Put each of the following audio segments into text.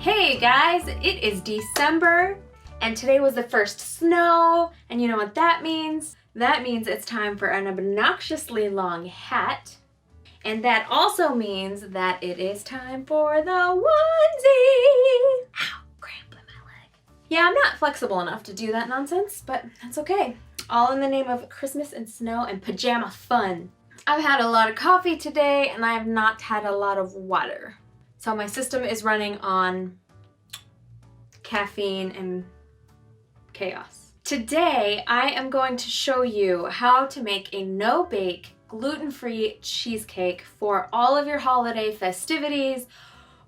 Hey guys, it is December and today was the first snow, and you know what that means? That means it's time for an obnoxiously long hat, and that also means that it is time for the onesie! Ow, cramp in my leg. Yeah, I'm not flexible enough to do that nonsense, but that's okay. All in the name of Christmas and snow and pajama fun. I've had a lot of coffee today and I have not had a lot of water. So my system is running on caffeine and chaos. Today, I am going to show you how to make a no-bake, gluten-free cheesecake for all of your holiday festivities,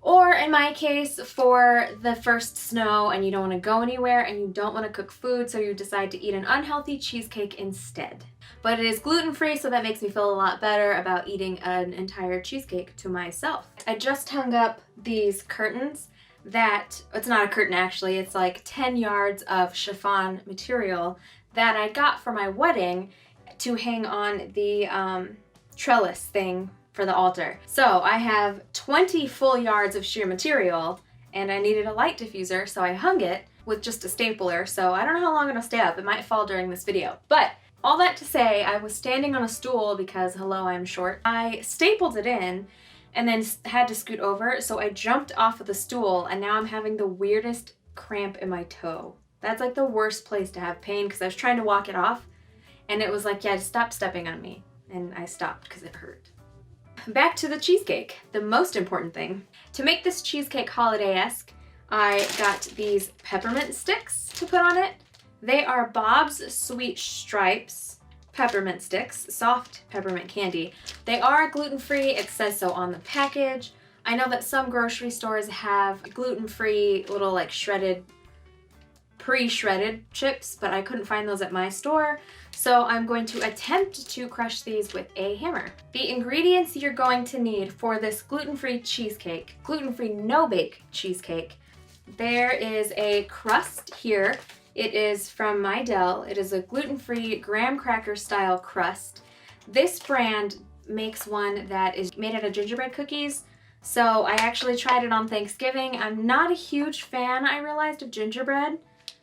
or in my case, for the first snow and you don't want to go anywhere and you don't want to cook food, so you decide to eat an unhealthy cheesecake instead. But it is gluten-free, so that makes me feel a lot better about eating an entire cheesecake to myself. I just hung up these curtains it's not a curtain actually, it's like 10 yards of chiffon material that I got for my wedding to hang on the trellis thing for the altar. So I have 20 full yards of sheer material and I needed a light diffuser, so I hung it with just a stapler, so I don't know how long it'll stay up. It might fall during this video. But all that to say, I was standing on a stool because, hello, I'm short. I stapled it in and then had to scoot over, so I jumped off of the stool and now I'm having the weirdest cramp in my toe. That's like the worst place to have pain because I was trying to walk it off and it was like, yeah, stop stepping on me. And I stopped because it hurt. Back to the cheesecake, the most important thing. To make this cheesecake holiday-esque, I got these peppermint sticks to put on it. They are Bob's Sweet Stripes peppermint sticks, soft peppermint candy. They are gluten-free, it says so on the package. I know that some grocery stores have gluten-free little like shredded, pre-shredded chips, but I couldn't find those at my store. So I'm going to attempt to crush these with a hammer. The ingredients you're going to need for this gluten-free cheesecake, gluten-free no-bake cheesecake, there is a crust here. It is from Midel. It is a gluten-free graham cracker style crust. This brand makes one that is made out of gingerbread cookies. So I actually tried it on Thanksgiving. I'm not a huge fan, I realized, of gingerbread.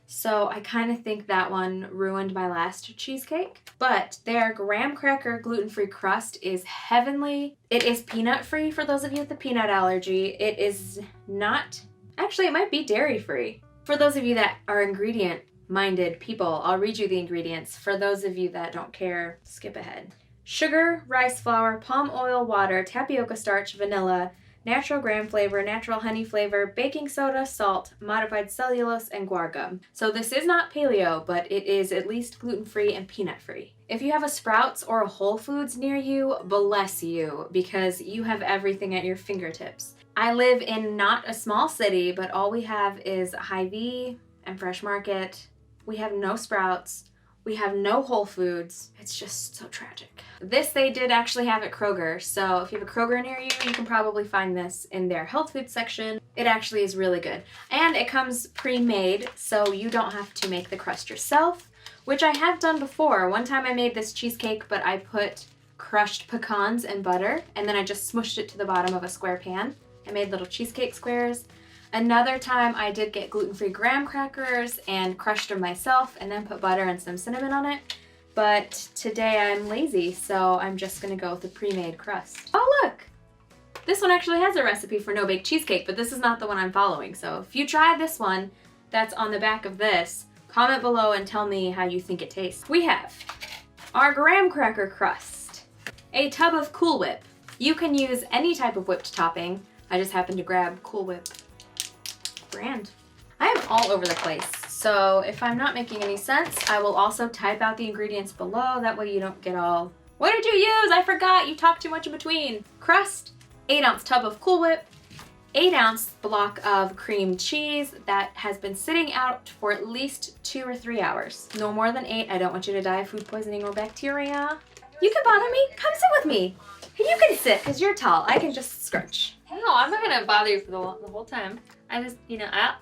So I kind of think that one ruined my last cheesecake. But their graham cracker gluten-free crust is heavenly. It is peanut-free for those of you with a peanut allergy. It is not, actually it might be dairy-free. For those of you that are ingredient-minded people, I'll read you the ingredients. For those of you that don't care, skip ahead. Sugar, rice flour, palm oil, water, tapioca starch, vanilla, natural graham flavor, natural honey flavor, baking soda, salt, modified cellulose, and guar gum. So this is not paleo, but it is at least gluten-free and peanut-free. If you have a Sprouts or a Whole Foods near you, bless you, because you have everything at your fingertips. I live in not a small city, but all we have is Hy-Vee and Fresh Market. We have no Sprouts. We have no Whole Foods. It's just so tragic. This they did actually have at Kroger, so if you have a Kroger near you, you can probably find this in their health food section. It actually is really good. And it comes pre-made, so you don't have to make the crust yourself, which I have done before. One time I made this cheesecake, but I put crushed pecans and butter, and then I just smushed it to the bottom of a square pan. I made little cheesecake squares. Another time I did get gluten-free graham crackers and crushed them myself and then put butter and some cinnamon on it. But today I'm lazy, so I'm just gonna go with the pre-made crust. Oh look! This one actually has a recipe for no-bake cheesecake, but this is not the one I'm following. So if you try this one that's on the back of this, comment below and tell me how you think it tastes. We have our graham cracker crust, a tub of Cool Whip. You can use any type of whipped topping. I just happened to grab Cool Whip brand. I am all over the place, so if I'm not making any sense, I will also type out the ingredients below. That way you don't get all, what did you use? I forgot, you talked too much in between. Crust, 8-ounce tub of Cool Whip, 8-ounce block of cream cheese that has been sitting out for at least 2 or 3 hours. No more than 8. I don't want you to die of food poisoning or bacteria. You can bother me, come sit with me. You can sit, because you're tall. I can just scrunch. No, I'm not gonna bother you for the whole time. I just,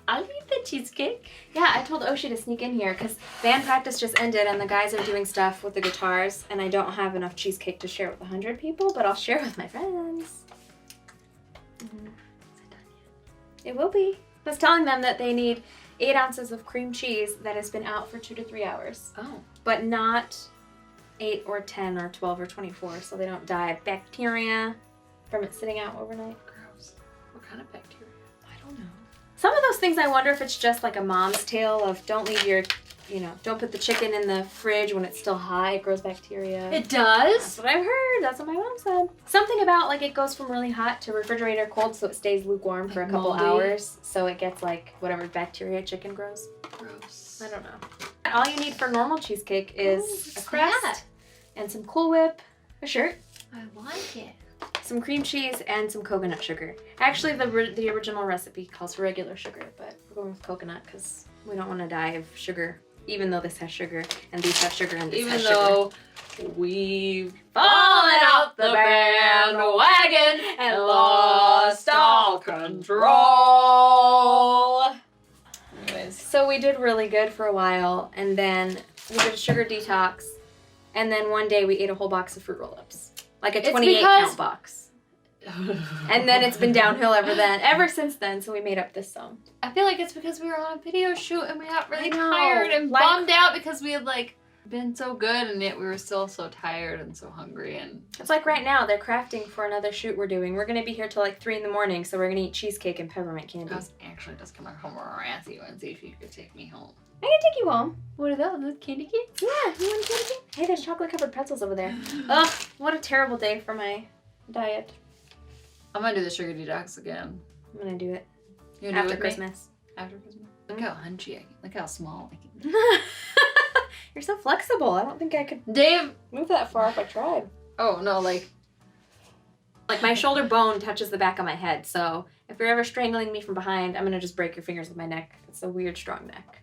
I'll eat the cheesecake. Yeah, I told Oshi to sneak in here because band practice just ended and the guys are doing stuff with the guitars and I don't have enough cheesecake to share with 100 people, but I'll share with my friends. Is it done yet? It will be. I was telling them that they need 8 ounces of cream cheese that has been out for 2 to 3 hours. Oh. But not 8 or 10 or 12 or 24, so they don't die of bacteria from it sitting out overnight. Gross. What kind of bacteria? I don't know. Some of those things I wonder if it's just like a mom's tale of don't leave your, don't put the chicken in the fridge when it's still high, it grows bacteria. It does? That's what I've heard. That's what my mom said. Something about like it goes from really hot to refrigerator cold so it stays lukewarm for a couple hours. So it gets like whatever bacteria chicken grows. Gross. I don't know. All you need for normal cheesecake is a crust and some Cool Whip, a shirt, I like it. some cream cheese, and some coconut sugar. Actually, the original recipe calls for regular sugar, but we're going with coconut because we don't want to die of sugar, even though this has sugar, and these have sugar, and this has sugar. Even though we've fallen off the bandwagon and lost all control. Anyways. So we did really good for a while, and then we did a sugar detox, and then one day we ate a whole box of Fruit Roll-Ups. Like a 28-count box. And then it's been downhill ever since then, so we made up this song. I feel like it's because we were on a video shoot and we got really I know. tired and bummed out because we had like been so good and yet we were still so tired and so hungry. And It's like right now, they're crafting for another shoot we're doing. We're going to be here till like 3 in the morning, so we're going to eat cheesecake and peppermint candy. I was actually just gonna come over and ask you and see if you could take me home. I can take you home. What are those? Those candy cakes? Yeah, you want a candy cane? Hey, there's chocolate-covered pretzels over there. Ugh, what a terrible day for my diet. I'm gonna do the sugar detox again. I'm going to do it You gonna after do it with me? Christmas. After Christmas? Look how hunchy I can. Look how small I can. You're so flexible. I don't think I could Dave! move that far if I tried. Oh, no, like My shoulder bone touches the back of my head, so if you're ever strangling me from behind, I'm gonna just break your fingers with my neck. It's a weird, strong neck.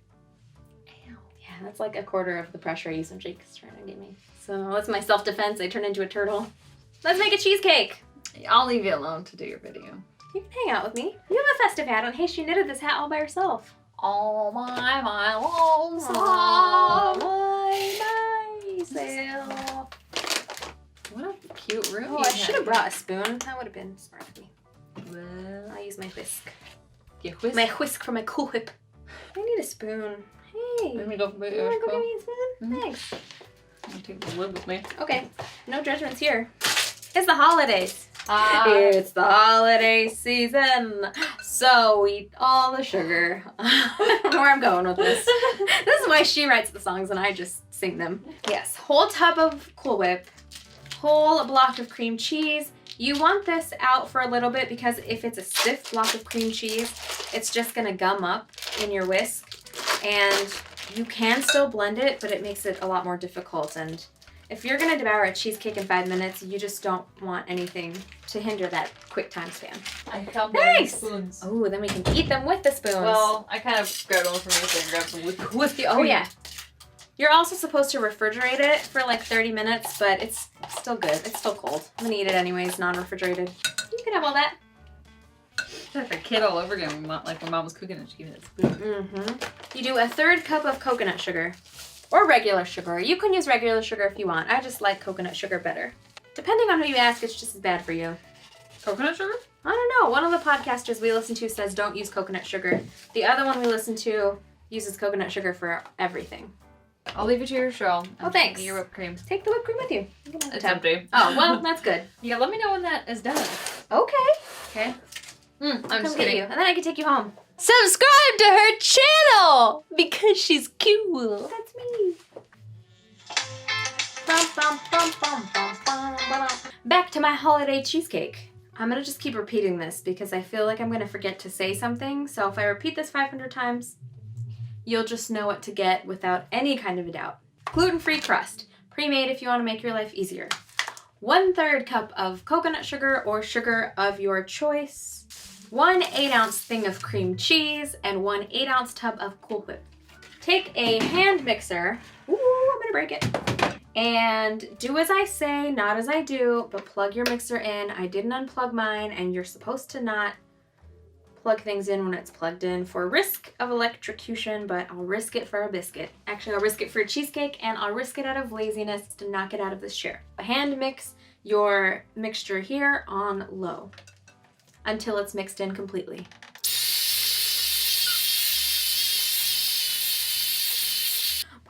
Ow. Yeah, that's like a quarter of the pressure I use when Jake's trying to get me. So that's my self-defense. I turn into a turtle. Let's make a cheesecake. I'll leave you alone to do your video. You can hang out with me. You have a festive hat on. Hey, she knitted this hat all by herself. All by my lonesome. Myself. What a cute room. Oh, I should have brought a spoon. That would have been smart of me. Well, I'll use my whisk. you whisk. My whisk for my Cool Whip. I need a spoon. Hey. Let me go for my You wanna go get cool. me a spoon? Mhm. Thanks. I'll take the lid with me. Okay. No judgments here. It's the holidays. Ah. It's the holiday season. So eat all the sugar. I don't know where I'm going with this. This is why she writes the songs and I just sing them. Yes. Whole tub of Cool Whip. Whole block of cream cheese. You want this out for a little bit because if it's a stiff block of cream cheese, it's just gonna gum up in your whisk. And you can still blend it, but it makes it a lot more difficult. And if you're gonna devour a cheesecake in 5 minutes, you just don't want anything to hinder that quick time span. I found Nice. spoons. Oh, then we can eat them with the spoons. Well, I kind of grabbed one from you and grabbed some with the oh yeah. You're also supposed to refrigerate it for like 30 minutes, but it's still good. It's still cold. I'm gonna eat it anyways, non-refrigerated. You can have all that. It's like a kid all over again. Like when mom was cooking and she gave me that spoon. Mm-hmm. You do a 1/3 cup of coconut sugar. Or regular sugar. You can use regular sugar if you want. I just like coconut sugar better. Depending on who you ask, it's just as bad for you. Coconut sugar? I don't know. One of the podcasters we listen to says don't use coconut sugar. The other one we listen to uses coconut sugar for everything. I'll leave it to your show. Oh, thanks. Your whipped cream. Take the whipped cream with you. You can have the It's tub. empty. Oh, well, that's good. Yeah, let me know when that is done. Okay. Okay? I'm just just kidding. you. And then I can take you home. Subscribe to her channel because she's cool. That's me. Bum, bum, bum, bum, bum, bum, bum. Back to my holiday cheesecake. I'm gonna just keep repeating this because I feel like I'm gonna forget to say something. So if I repeat this 500 times, you'll just know what to get without any kind of a doubt. Gluten-free crust, pre-made if you want to make your life easier. 1/3 cup of coconut sugar or sugar of your choice. 1 8-ounce thing of cream cheese and 1 8-ounce tub of Cool Whip. Take a hand mixer. Ooh, I'm gonna break it. And do as I say, not as I do, but plug your mixer in. I didn't unplug mine, and you're supposed to not plug things in when it's plugged in for risk of electrocution, but I'll risk it for a biscuit. Actually, I'll risk it for a cheesecake, and I'll risk it out of laziness to knock it out of this chair. Hand mix your mixture here on low until it's mixed in completely.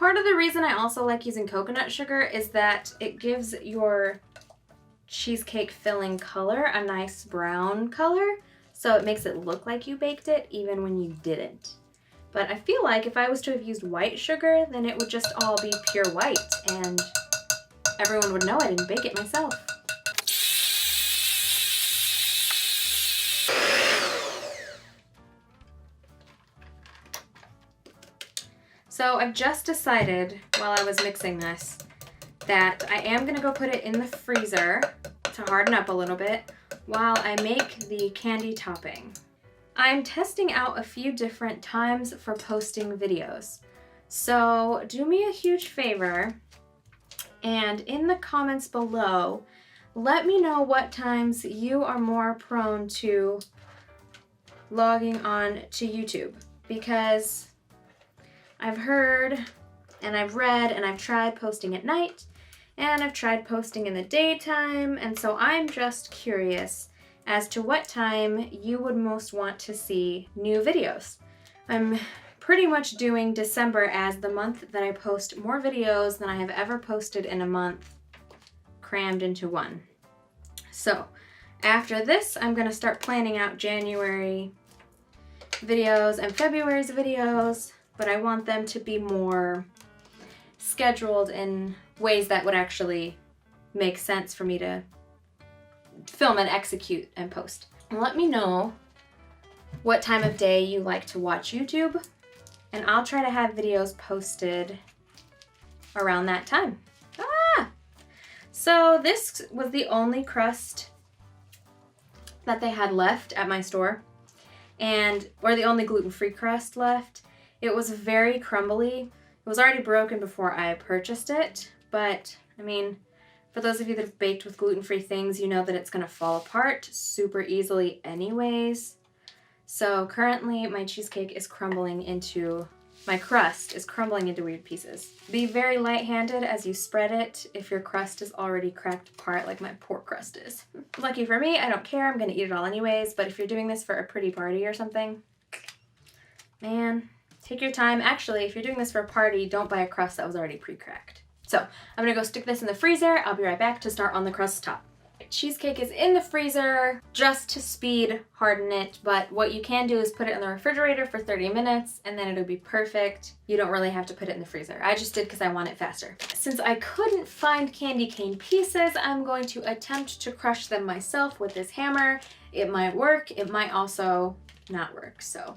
Part of the reason I also like using coconut sugar is that it gives your cheesecake filling color a nice brown color, so it makes it look like you baked it even when you didn't. But I feel like if I was to have used white sugar, then it would just all be pure white and everyone would know I didn't bake it myself. So I've just decided while I was mixing this that I am gonna go put it in the freezer to harden up a little bit while I make the candy topping. I'm testing out a few different times for posting videos. So do me a huge favor and in the comments below, let me know what times you are more prone to logging on to YouTube, because I've heard and I've read and I've tried posting at night and I've tried posting in the daytime, and so I'm just curious as to what time you would most want to see new videos. I'm pretty much doing December as the month that I post more videos than I have ever posted in a month crammed into one. So after this, I'm gonna start planning out January videos and February's videos, but I want them to be more scheduled in ways that would actually make sense for me to film and execute and post. And let me know what time of day you like to watch YouTube, and I'll try to have videos posted around that time. So this was the only crust that they had left at my store, or the only gluten-free crust left. It was very crumbly. It was already broken before I purchased it, but I mean, for those of you that have baked with gluten-free things, you know that it's gonna fall apart super easily anyways. So currently my cheesecake is crumbling into, my crust is crumbling into weird pieces. Be very light-handed as you spread it if your crust is already cracked apart like my poor crust is. Lucky for me, I don't care, I'm gonna eat it all anyways, but if you're doing this for a pretty party or something, man, take your time. Actually, if you're doing this for a party, don't buy a crust that was already pre-cracked. So I'm gonna go stick this in the freezer. I'll be right back to start on the crust top. Cheesecake is in the freezer just to speed harden it, but what you can do is put it in the refrigerator for 30 minutes and then it'll be perfect. You don't really have to put it in the freezer. I just did because I want it faster. Since I couldn't find candy cane pieces, I'm going to attempt to crush them myself with this hammer. It might work, it might also not work, so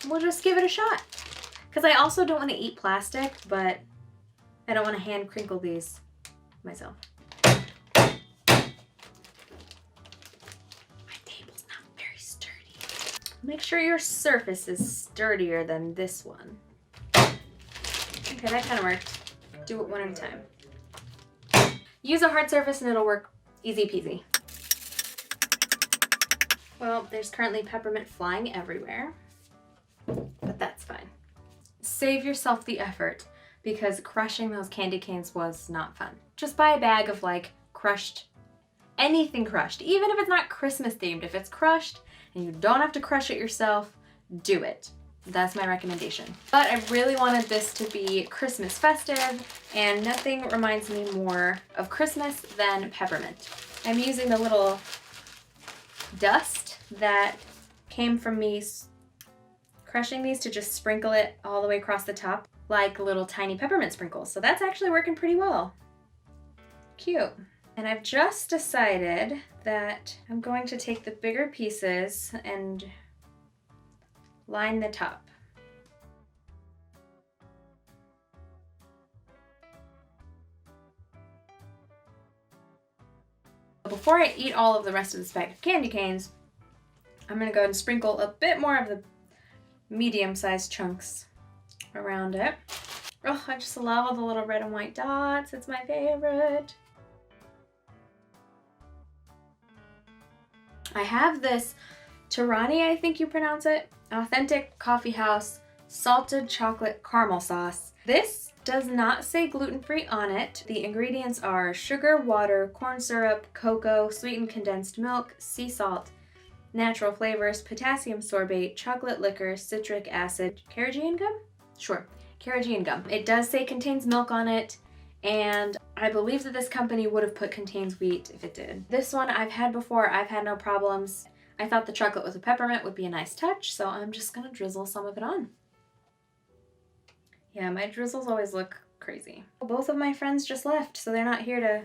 we'll just give it a shot. Because I also don't want to eat plastic, but I don't want to hand crinkle these myself. My table's not very sturdy. Make sure your surface is sturdier than this one. Okay, that kind of worked. Do it one at a time. Use a hard surface and it'll work easy peasy. Well, there's currently peppermint flying everywhere, but that's fine. Save yourself the effort because crushing those candy canes was not fun. Just buy a bag of like crushed, anything crushed, even if it's not Christmas themed. If it's crushed and you don't have to crush it yourself, do it. That's my recommendation. But I really wanted this to be Christmas festive, and nothing reminds me more of Christmas than peppermint. I'm using the little dust that came from me crushing these to just sprinkle it all the way across the top like little tiny peppermint sprinkles. So that's actually working pretty well. Cute. And I've just decided that I'm going to take the bigger pieces and line the top. Before I eat all of the rest of this bag of candy canes, I'm gonna go ahead and sprinkle a bit more of the medium-sized chunks around it. Oh, I just love all the little red and white dots. It's my favorite. I have this Tirani, I think you pronounce it, authentic coffee house salted chocolate caramel sauce. This does not say gluten-free on it. The ingredients are sugar, water, corn syrup, cocoa, sweetened condensed milk, sea salt, natural flavors, potassium sorbate, chocolate liquor, citric acid, carrageenan gum? Sure. carrageenan gum. It does say contains milk on it, and I believe that this company would have put contains wheat if it did. This one I've had before, I've had no problems. I thought the chocolate with the peppermint would be a nice touch, so I'm just gonna drizzle some of it on. Yeah, my drizzles always look crazy. Both of my friends just left, so they're not here to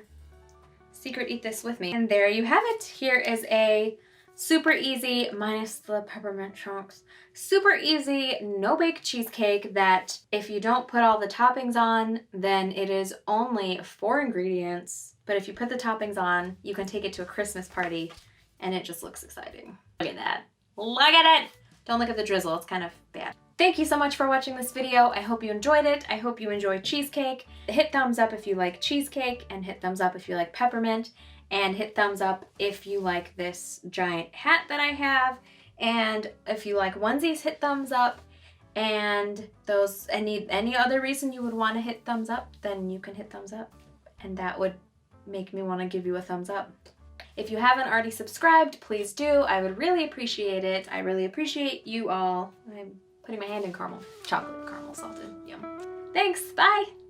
secret eat this with me. And there you have it. Here is a super easy, minus the peppermint chunks, super easy no-bake cheesecake that if you don't put all the toppings on, then it is only 4 ingredients. But if you put the toppings on, you can take it to a Christmas party and it just looks exciting. Look at that. Look at it! Don't look at the drizzle, it's kind of bad. Thank you so much for watching this video. I hope you enjoyed it. I hope you enjoyed cheesecake. Hit thumbs up if you like cheesecake, and hit thumbs up if you like peppermint, and hit thumbs up if you like this giant hat that I have, and if you like onesies, hit thumbs up, and those any other reason you would want to hit thumbs up, then you can hit thumbs up, and that would make me want to give you a thumbs up. If you haven't already subscribed, please do. I would really appreciate it. I really appreciate you all. I'm putting my hand in caramel, chocolate caramel salted, yum. Thanks, bye!